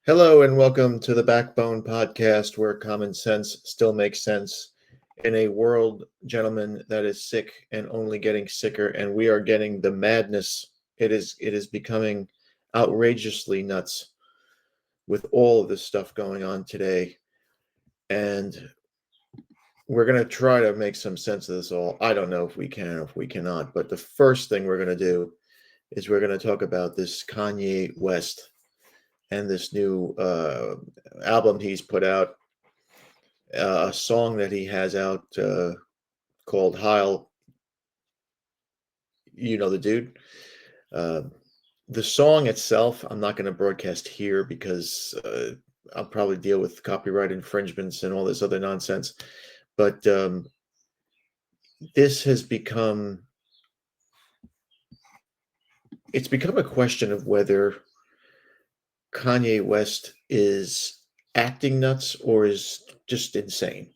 Hello and welcome to the Backbone Podcast, where common sense still makes sense in a world, gentlemen, that is sick and only getting sicker, and we are getting the madness. It is becoming outrageously nuts with all of this stuff going on today, and we're going to try to make some sense of this all. I don't know if we can or if we cannot, but the first thing we're going to do is we're going to talk about this Kanye West and this new album he's put out, a song that he has out called Heil. You know the dude. Uh, the song itself, I'm not going to broadcast here because I'll probably deal with copyright infringements and all this other nonsense. But this has become, it's become a question of whether Kanye West is acting nuts or is just insane.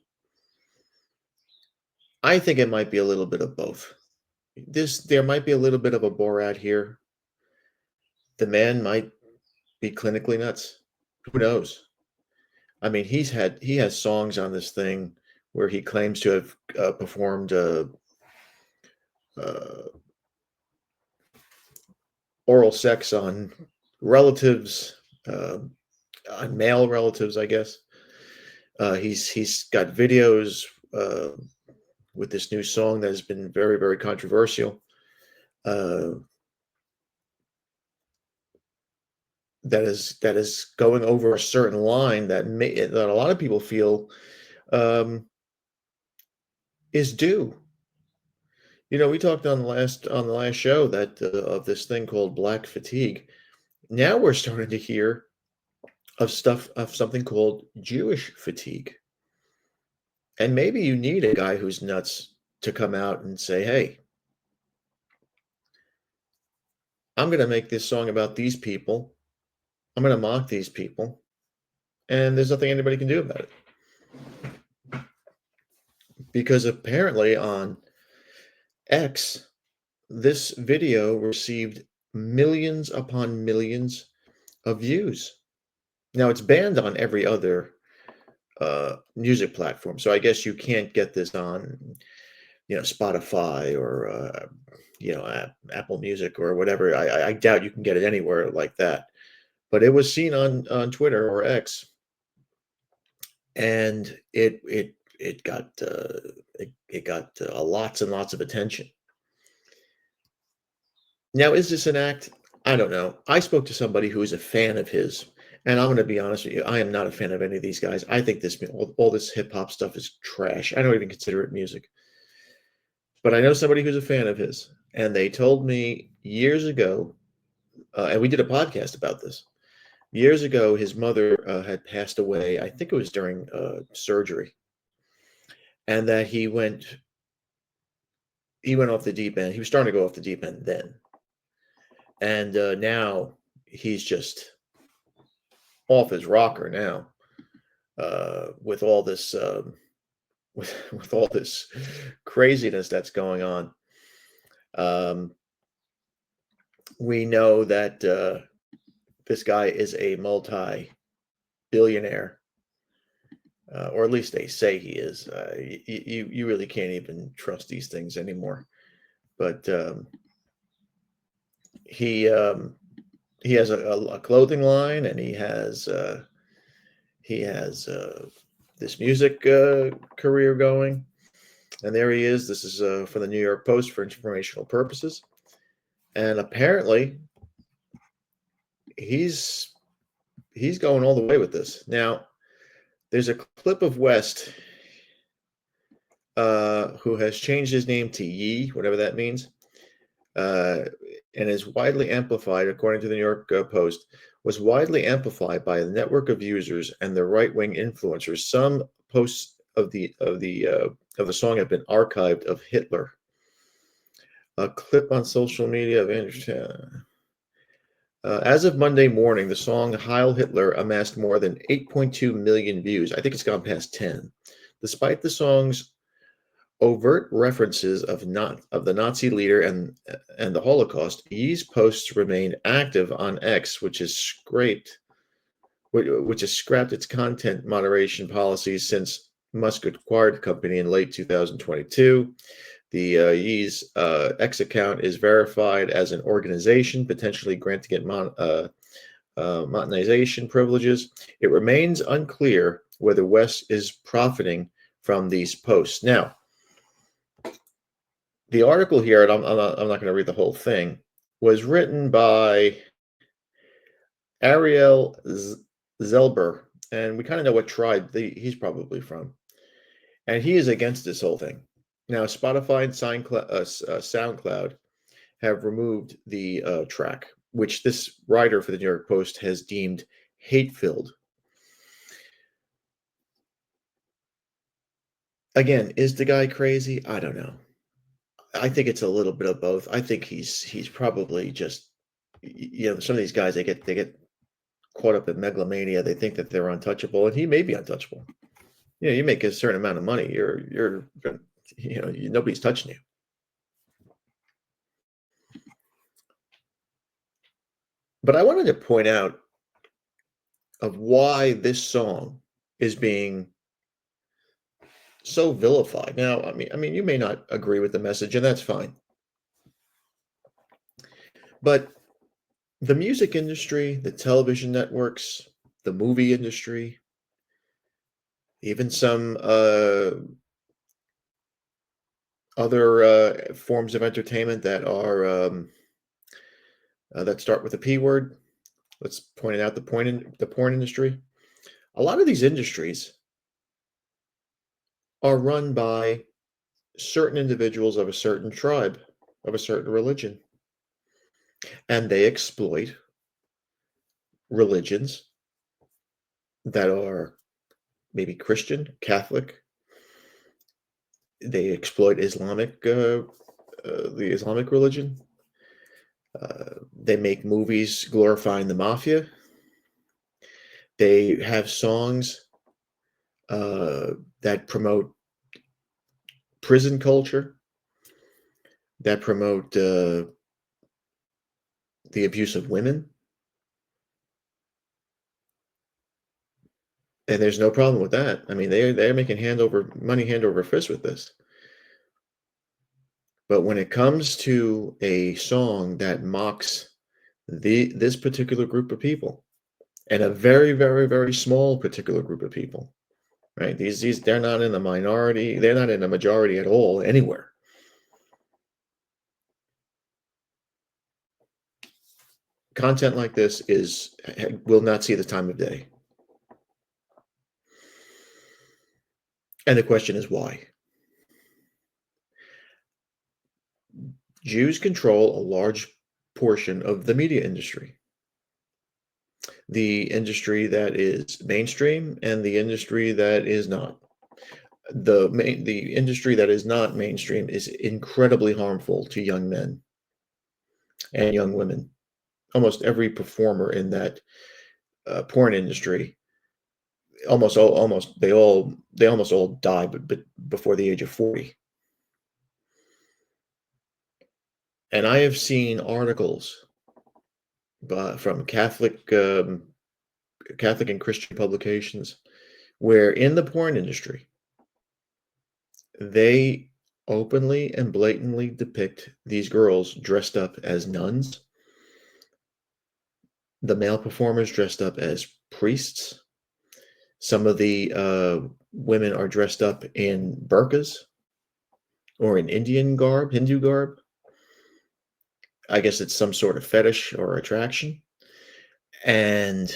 I think it might be a little bit of both. There might be a little bit of a Borat here. The man might be clinically nuts. Who knows? I mean, he has songs on this thing where he claims to have performed uh, oral sex on relatives, on male relatives, I guess. He's got videos with this new song that has been very, very controversial. That is going over a certain line that a lot of people feel um, is due. You know, we talked on the last show that of this thing called black fatigue. Now we're starting to hear of something called Jewish fatigue, and maybe you need a guy who's nuts to come out and say, "Hey, I'm going to make this song about these people. I'm going to mock these people, and there's nothing anybody can do about it." Because apparently on X, this video received millions upon millions of views. Now it's banned on every other music platform, so I guess you can't get this on, Spotify or Apple Music or whatever. I doubt you can get it anywhere like that. But it was seen on Twitter or X, and it got lots and lots of attention. Now, is this an act? I don't know. I spoke to somebody who is a fan of his, and I'm going to be honest with you. I am not a fan of any of these guys. I think all this hip hop stuff is trash. I don't even consider it music. But I know somebody who's a fan of his, and they told me years ago, and we did a podcast about this. Years ago, his mother had passed away. I think it was during surgery, and that he went off the deep end. He was starting to go off the deep end then, and now he's just off his rocker now, with all this with all this craziness that's going on. We know that this guy is a multi-billionaire, or at least they say he is. You really can't even trust these things anymore. But he has a clothing line, and he has this music career going. And there he is. This is for the New York Post for informational purposes. And apparently, he's going all the way with this. Now, there's a clip of West, who has changed his name to Ye, whatever that means, and is widely amplified, according to the New York Post, was widely amplified by a network of users and the right-wing influencers. Some posts of the song have been archived of Hitler. A clip on social media of Andrew. As of Monday morning, the song Heil Hitler amassed more than 8.2 million views. I think it's gone past 10. Despite the song's overt references of the Nazi leader and the Holocaust, Ye's posts remain active on X, which has scraped which has scrapped its content moderation policies since Musk acquired the company in late 2022. The Yee's X account is verified as an organization, potentially granting it monetization privileges. It remains unclear whether West is profiting from these posts. Now, the article here, and I'm not going to read the whole thing, was written by Ariel Zelber, and we kind of know what tribe he's probably from. And he is against this whole thing. Now, Spotify and SoundCloud have removed the track, which this writer for the New York Post has deemed hate-filled. Again, is the guy crazy? I don't know. I think it's a little bit of both. I think he's probably just, some of these guys, they get caught up in megalomania. They think that they're untouchable, and he may be untouchable. You make a certain amount of money, you're nobody's touching you. But I wanted to point out of why this song is being so vilified. Now, I mean, you may not agree with the message, and that's fine. But the music industry, the television networks, the movie industry, even some other forms of entertainment that are that start with a P word. Let's point it out: the porn industry. A lot of these industries are run by certain individuals of a certain tribe, of a certain religion, and they exploit religions that are maybe Christian, Catholic. They exploit the Islamic religion. They make movies glorifying the mafia. They have songs that promote prison culture, that promote the abuse of women. And there's no problem with that. I mean, they're making money hand over fist with this. But when it comes to a song that mocks this particular group of people, and a very, very, very small particular group of people, right? These they're not in the minority, they're not in the majority at all anywhere. Content like this will not see the time of day. And the question is why? Jews control a large portion of the media industry. The industry that is mainstream and the industry that is not. The industry that is not mainstream is incredibly harmful to young men and young women. Almost every performer in that porn industry, they almost all die, but before the age of 40. And I have seen articles from Catholic and Christian publications where in the porn industry, they openly and blatantly depict these girls dressed up as nuns, the male performers dressed up as priests. Some of the women are dressed up in burqas or in Indian garb, Hindu garb. I guess it's some sort of fetish or attraction. And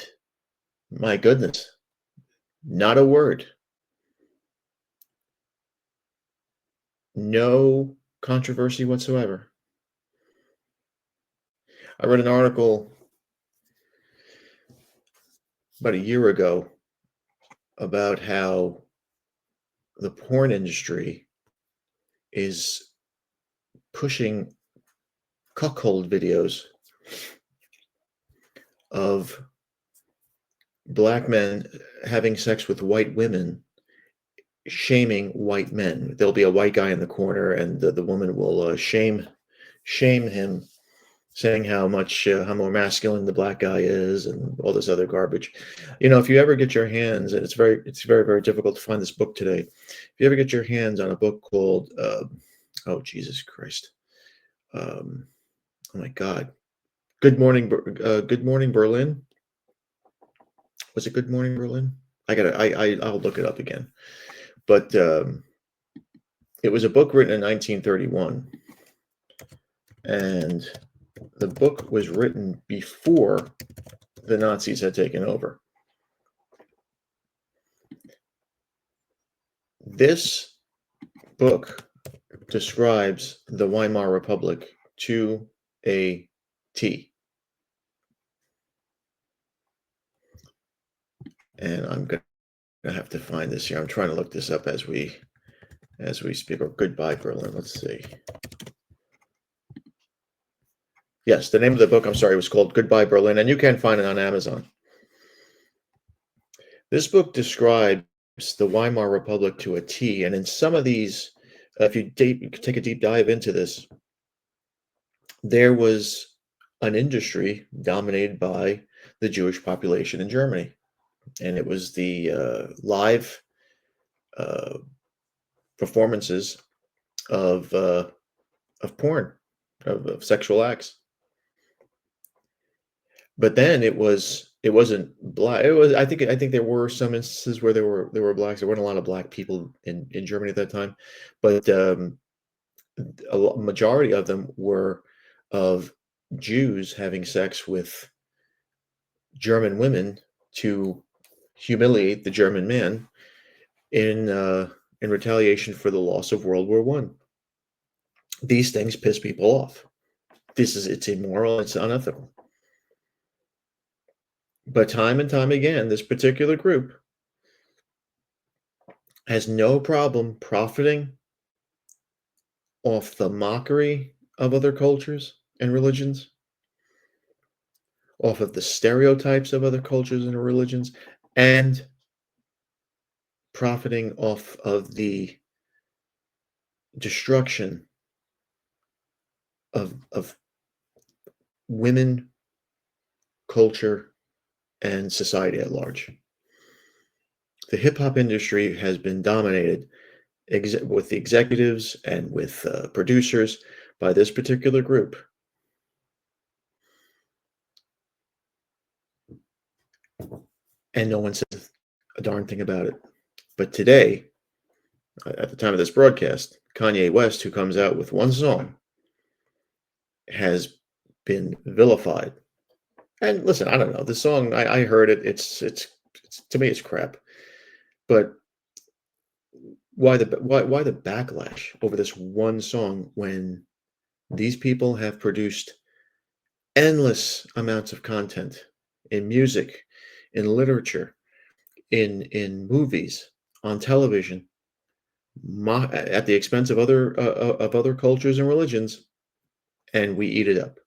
my goodness, not a word. No controversy whatsoever. I read an article about a year ago about how the porn industry is pushing cuckold videos of black men having sex with white women, shaming white men. There'll be a white guy in the corner, and the woman will shame him saying how more masculine the black guy is and all this other garbage. You know, if you ever get your hands, and it's very very difficult to find this book today. If you ever get your hands on a book called oh Jesus Christ, um, oh my God, Good Morning Berlin. Was it Good Morning Berlin? I'll look it up again. But it was a book written in 1931, and the book was written before the Nazis had taken over. This book describes the Weimar Republic to a T. And I'm going to have to find this here. I'm trying to look this up as we speak. Or Goodbye Berlin. Let's see. Yes, the name of the book, I'm sorry, was called Goodbye Berlin, and you can find it on Amazon. This book describes the Weimar Republic to a T, and in some of these, if you take a deep dive into this, there was an industry dominated by the Jewish population in Germany, and it was the live performances of porn, of sexual acts. But then it wasn't black. It was I think there were some instances where there were blacks. There weren't a lot of black people in Germany at that time, but majority of them were of Jews having sex with German women to humiliate the German man in retaliation for the loss of World War One. These things piss people off. It's immoral. It's unethical. But time and time again, this particular group has no problem profiting off the mockery of other cultures and religions, off of the stereotypes of other cultures and religions, and profiting off of the destruction of women, culture, and society at large. The hip hop industry has been dominated with the executives and with producers by this particular group. And no one says a darn thing about it. But today, at the time of this broadcast, Kanye West, who comes out with one song, has been vilified. And listen, I don't know. The song, I heard it. It's to me, it's crap. But why the backlash over this one song when these people have produced endless amounts of content in music, in literature, in movies, on television, at the expense of other cultures and religions, and we eat it up.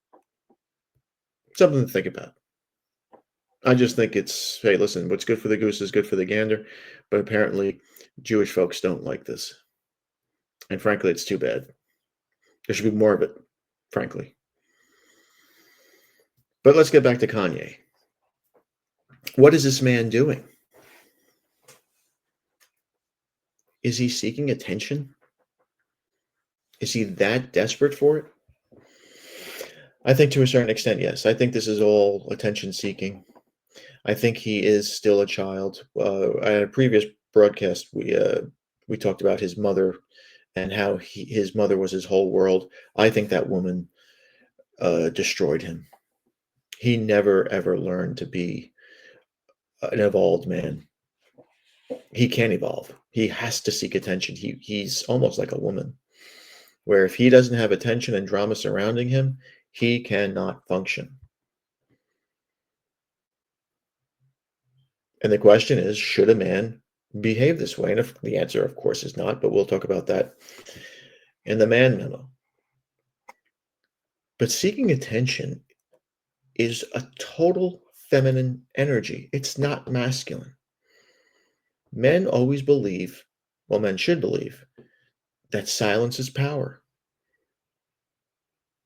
Something to think about. I just think it's, hey, listen, what's good for the goose is good for the gander, but apparently Jewish folks don't like this. And frankly, it's too bad. There should be more of it, frankly. But let's get back to Kanye. What is this man doing? Is he seeking attention? Is he that desperate for it? I think to a certain extent, yes. I think this is all attention seeking. I think he is still a child. At a previous broadcast, we talked about his mother and how his mother was his whole world. I think that woman destroyed him. He never ever learned to be an evolved man. He can't evolve. He has to seek attention. He's almost like a woman, where if he doesn't have attention and drama surrounding him, he cannot function. And the question is, should a man behave this way? And if the answer, of course, is not, but we'll talk about that in the man memo. But seeking attention is a total feminine energy. It's not masculine. Men always believe, well, men should believe, that silence is power.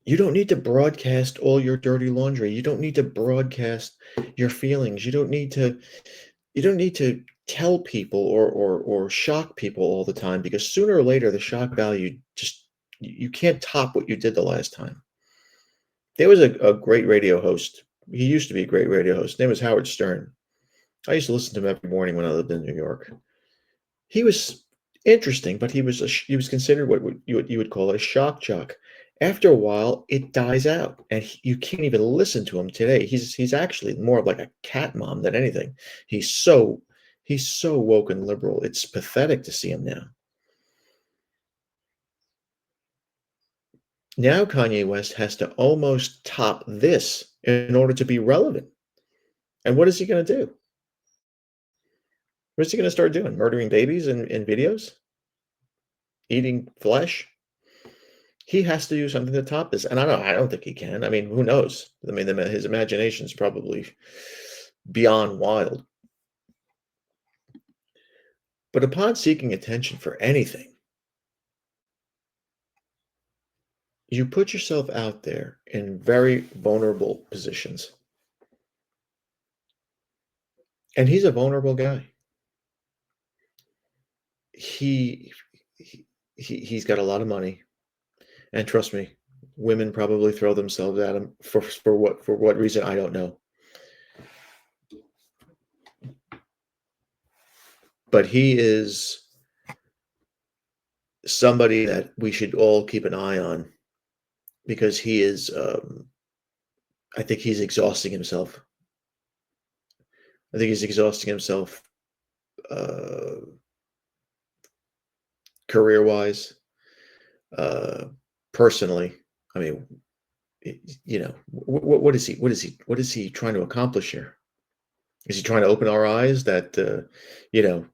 You don't need to broadcast all your dirty laundry. You don't need to broadcast your feelings. You don't need to tell people or shock people all the time, because sooner or later the shock value just you can't top what you did the last time. There was a great radio host. He used to be a great radio host. His name was Howard Stern. I used to listen to him every morning when I lived in New York. He was interesting, but he was considered what you would call a shock jock. After a while, it dies out, and you can't even listen to him today. He's actually more of like a cat mom than anything. He's so he's so woke and liberal. It's pathetic to see him now. Now Kanye West has to almost top this in order to be relevant. And what is he going to do? What's he going to start doing? Murdering babies in videos? Eating flesh? He has to do something to top this, and I don't think he can. I mean, who knows? I mean, his imagination's probably beyond wild. But upon seeking attention for anything, you put yourself out there in very vulnerable positions. And he's a vulnerable guy. He he's got a lot of money, and trust me, women probably throw themselves at him for what reason I don't know. But he is somebody that we should all keep an eye on, because he is I think he's exhausting himself. I think he's exhausting himself uh, career-wise, uh, personally. I mean, what is he? What is he trying to accomplish here? Is he trying to open our eyes that you know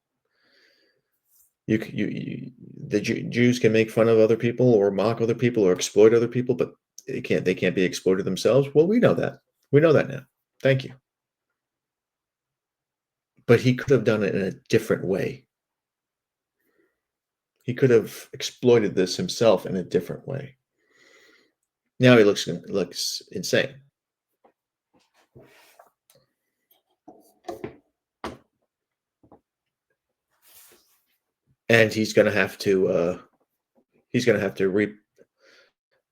the Jews can make fun of other people or mock other people or exploit other people, but they can't be exploited themselves? Well, we know that. We know that now. Thank you. But he could have done it in a different way. He could have exploited this himself in a different way. Now he looks insane. And he's gonna have to reap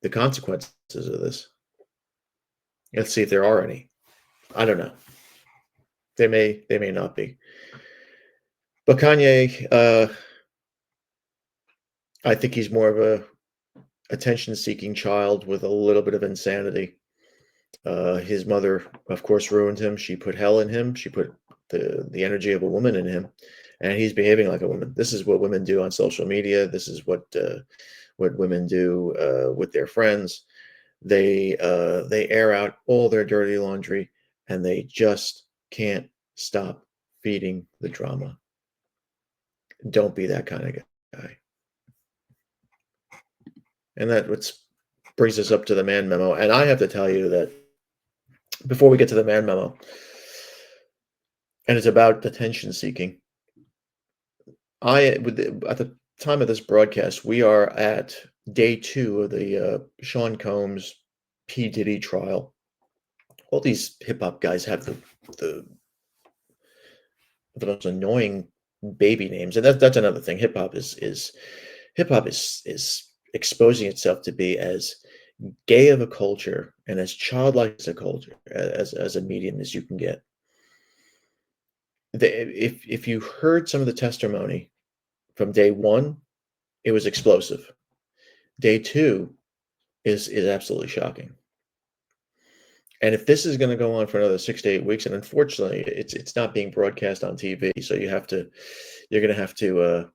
the consequences of this. Let's see if there are any. I don't know. They may not be. But Kanye, I think he's more of a attention-seeking child with a little bit of insanity. His mother, of course, ruined him. She put hell in him. She put the energy of a woman in him, and he's behaving like a woman. This is what women do on social media. This is what women do with their friends. They air out all their dirty laundry, and they just can't stop feeding the drama. Don't be that kind of guy. And that brings us up to the man memo. And I have to tell you that before we get to the man memo, and it's about attention seeking. At the time of this broadcast, we are at day 2 of the Sean Combs P Diddy trial. All these hip hop guys have the most annoying baby names, and that's another thing. Hip hop is exposing itself to be as gay of a culture and as childlike as a culture, as a medium as you can get. If you heard some of the testimony from day 1, it was explosive. Day 2 is absolutely shocking. And if this is going to go on for another 6 to 8 weeks, and unfortunately, it's not being broadcast on TV, so you're going to have to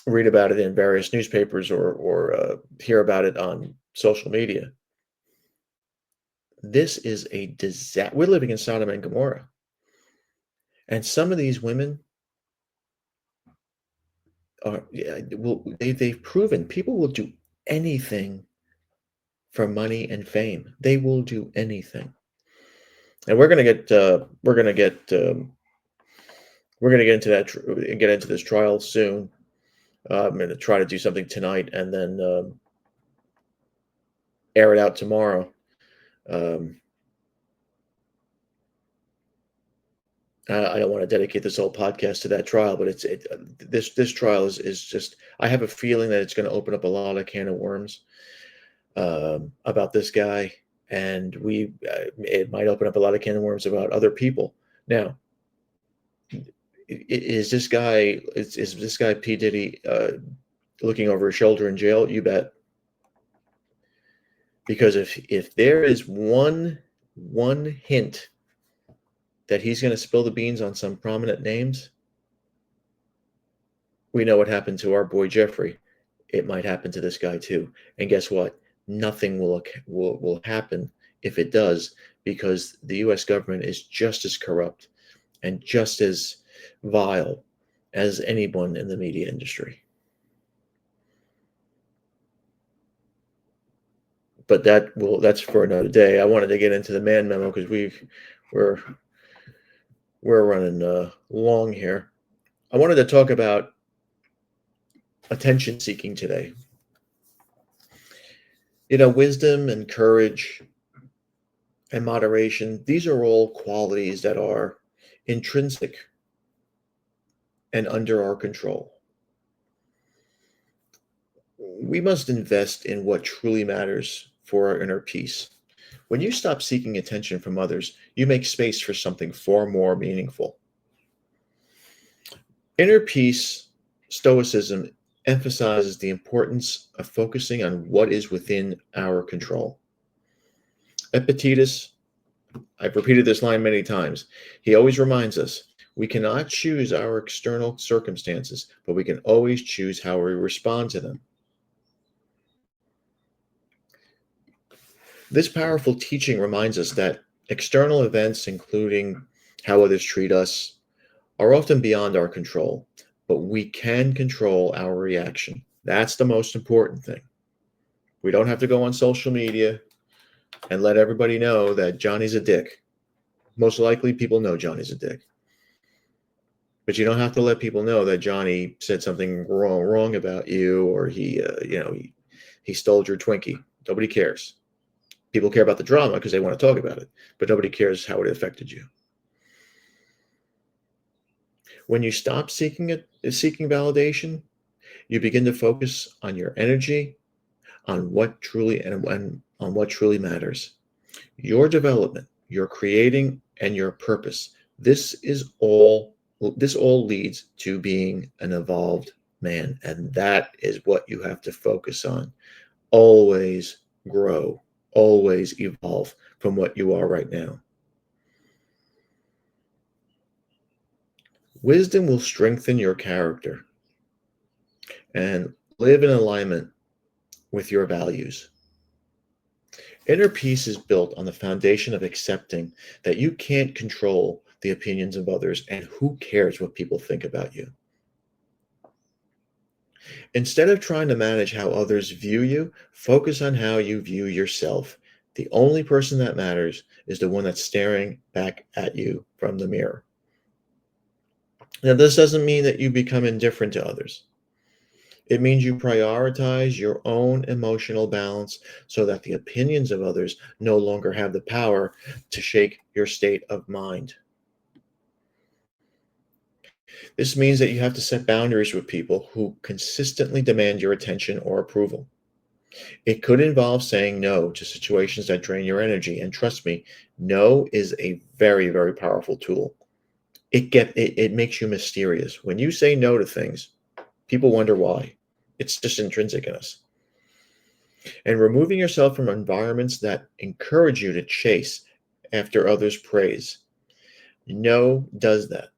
read about it in various newspapers or hear about it on social media. This is a disaster. We're living in Sodom and Gomorrah, and some of these women they've proven people will do anything for money and fame. They will do anything. And we're gonna get into get into this trial soon. I'm gonna try to do something tonight, and then air it out tomorrow. Um, I don't want to dedicate this whole podcast to that trial, but this trial is just. I have a feeling that it's going to open up a lot of can of worms about this guy, and it might open up a lot of can of worms about other people. Now, is this guy P Diddy looking over his shoulder in jail? You bet. Because if there is one hint that he's going to spill the beans on some prominent names, we know what happened to our boy Jeffrey. It might happen to this guy too. And guess what? Nothing will happen if it does, because the U.S. government is just as corrupt and just as vile as anyone in the media industry. But that's for another day. I wanted to get into the Mann memo because we're running long here. I wanted to talk about attention seeking today. Wisdom and courage and moderation, these are all qualities that are intrinsic and under our control. We must invest in what truly matters for our inner peace. When you stop seeking attention from others, you make space for something far more meaningful. Inner peace, Stoicism, emphasizes the importance of focusing on what is within our control. Epictetus, I've repeated this line many times, he always reminds us, we cannot choose our external circumstances, but we can always choose how we respond to them. This powerful teaching reminds us that external events, including how others treat us, are often beyond our control, but we can control our reaction. That's the most important thing. We don't have to go on social media and let everybody know that Johnny's a dick. Most likely people know Johnny's a dick. But you don't have to let people know that Johnny said something wrong about you, or he stole your Twinkie. Nobody cares. People care about the drama because they want to talk about it, but nobody cares how it affected you. When you stop seeking validation, you begin to focus on your energy, on what truly on what truly matters. Your development, your creating, and your purpose. This all leads to being an evolved man, and that is what you have to focus on. Always grow, always evolve from what you are right now. Wisdom will strengthen your character and live in alignment with your values. Inner peace is built on the foundation of accepting that you can't control the opinions of others, and who cares what people think about you. Instead of trying to manage how others view you, focus on how you view yourself. The only person that matters is the one that's staring back at you from the mirror. Now, this doesn't mean that you become indifferent to others. It means you prioritize your own emotional balance so that the opinions of others no longer have the power to shake your state of mind. This means that you have to set boundaries with people who consistently demand your attention or approval. It could involve saying no to situations that drain your energy. And trust me, no is a very, very powerful tool. It makes you mysterious. When you say no to things, people wonder why. It's just intrinsic in us. And removing yourself from environments that encourage you to chase after others' praise. No does that.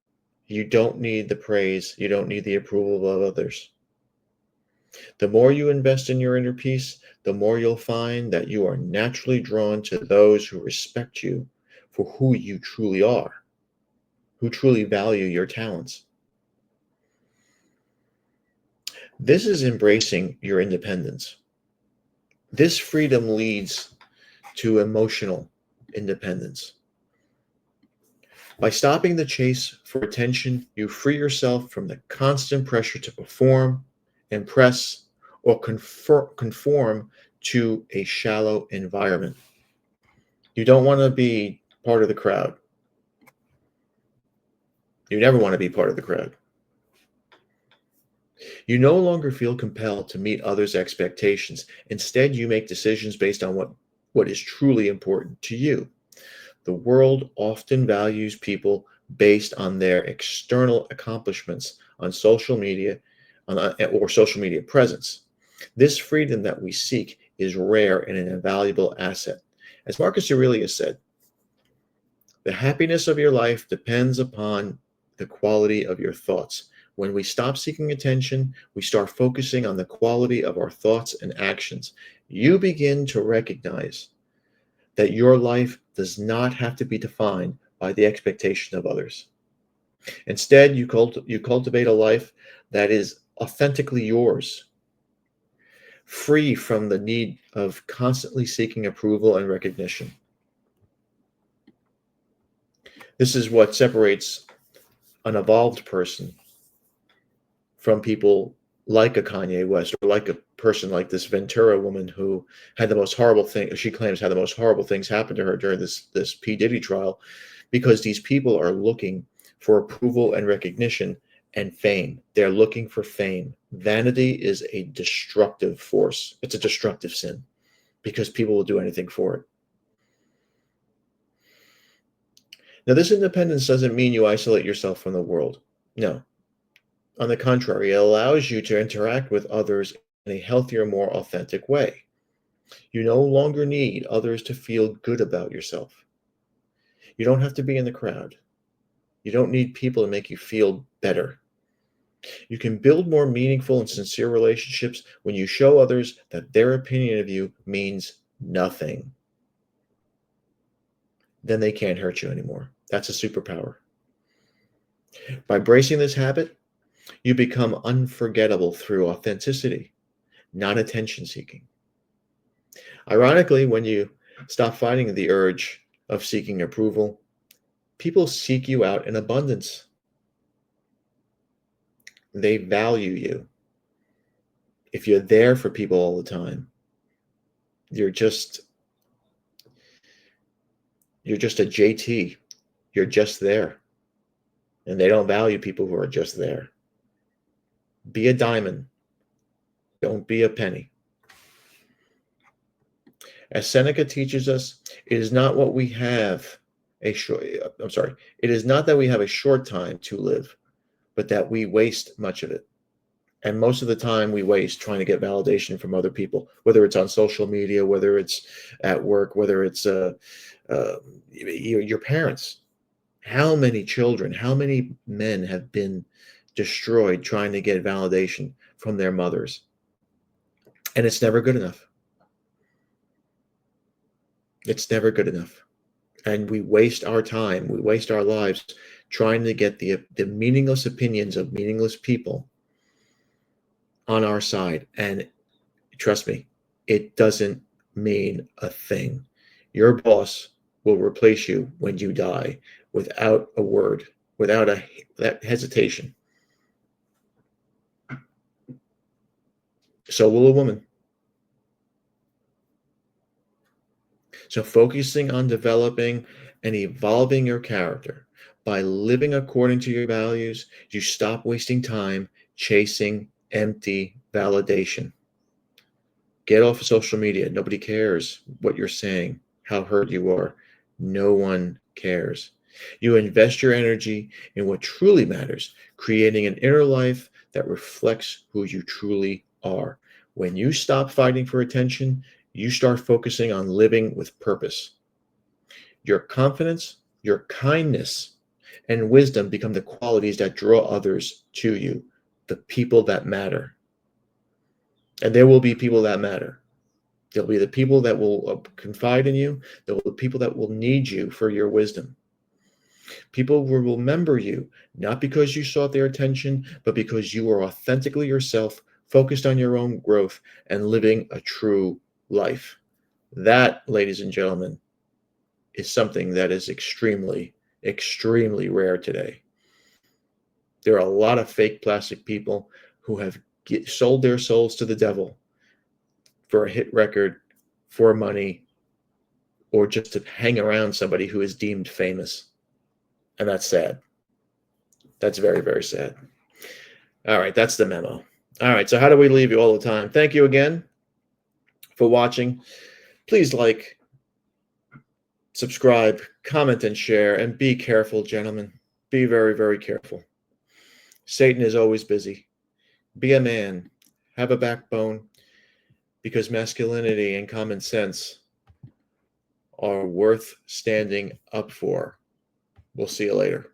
You don't need the praise. You don't need the approval of others. The more you invest in your inner peace, the more you'll find that you are naturally drawn to those who respect you for who you truly are, who truly value your talents. This is embracing your independence. This freedom leads to emotional independence. By stopping the chase for attention, you free yourself from the constant pressure to perform, impress, or conform to a shallow environment. You don't want to be part of the crowd. You never want to be part of the crowd. You no longer feel compelled to meet others' expectations. Instead, you make decisions based on what is truly important to you. The world often values people based on their external accomplishments on social media or social media presence. This freedom that we seek is rare and an invaluable asset. As Marcus Aurelius said, the happiness of your life depends upon the quality of your thoughts. When we stop seeking attention, we start focusing on the quality of our thoughts and actions. You begin to recognize that your life does not have to be defined by the expectation of others. Instead, you cultivate a life that is authentically yours, free from the need of constantly seeking approval and recognition. This is what separates an evolved person from people like a Kanye West or like a person like this Ventura woman who had the most horrible thing, she claims had the most horrible things happen to her during this P. Diddy trial, because these people are looking for approval and recognition and fame. They're looking for fame. Vanity is a destructive force. It's a destructive sin because people will do anything for it. Now, this independence doesn't mean you isolate yourself from the world. No. On the contrary, it allows you to interact with others in a healthier, more authentic way. You no longer need others to feel good about yourself. You don't have to be in the crowd. You don't need people to make you feel better. You can build more meaningful and sincere relationships when you show others that their opinion of you means nothing. Then they can't hurt you anymore. That's a superpower. By embracing this habit, you become unforgettable through authenticity, not attention seeking. Ironically, when you stop fighting the urge of seeking approval, people seek you out in abundance. They value you. If you're there for people all the time, you're just a JT. You're just there. And they don't value people who are just there. Be a diamond. Don't be a penny. As Seneca teaches us, it is not what we have it is not that we have a short time to live, but that we waste much of it. And most of the time we waste trying to get validation from other people, whether it's on social media, whether it's at work, whether it's your parents. How many children, how many men have been destroyed trying to get validation from their mothers? And it's never good enough. It's never good enough. And we waste our time, we waste our lives trying to get the meaningless opinions of meaningless people on our side. And trust me, it doesn't mean a thing. Your boss will replace you when you die without a word, without that hesitation. So will a woman. So focusing on developing and evolving your character by living according to your values, you stop wasting time chasing empty validation. Get off of social media. Nobody cares what you're saying, how hurt you are. No one cares. You invest your energy in what truly matters, creating an inner life that reflects who you truly are. When you stop fighting for attention, you start focusing on living with purpose. Your confidence, your kindness, and wisdom become the qualities that draw others to you, the people that matter. And there will be people that matter. There'll be the people that will confide in you. There will be people that will need you for your wisdom. People will remember you, not because you sought their attention, but because you are authentically yourself, focused on your own growth, and living a true life. That, ladies and gentlemen, is something that is extremely, extremely rare today. There are a lot of fake plastic people who have sold their souls to the devil for a hit record, for money, or just to hang around somebody who is deemed famous. And that's sad. That's very, very sad. All right, that's the memo. All right, so how do we leave you all the time? Thank you again for watching. Please like, subscribe, comment, and share. And be careful, gentlemen. Be very, very careful. Satan is always busy. Be a man. Have a backbone, because masculinity and common sense are worth standing up for. We'll see you later.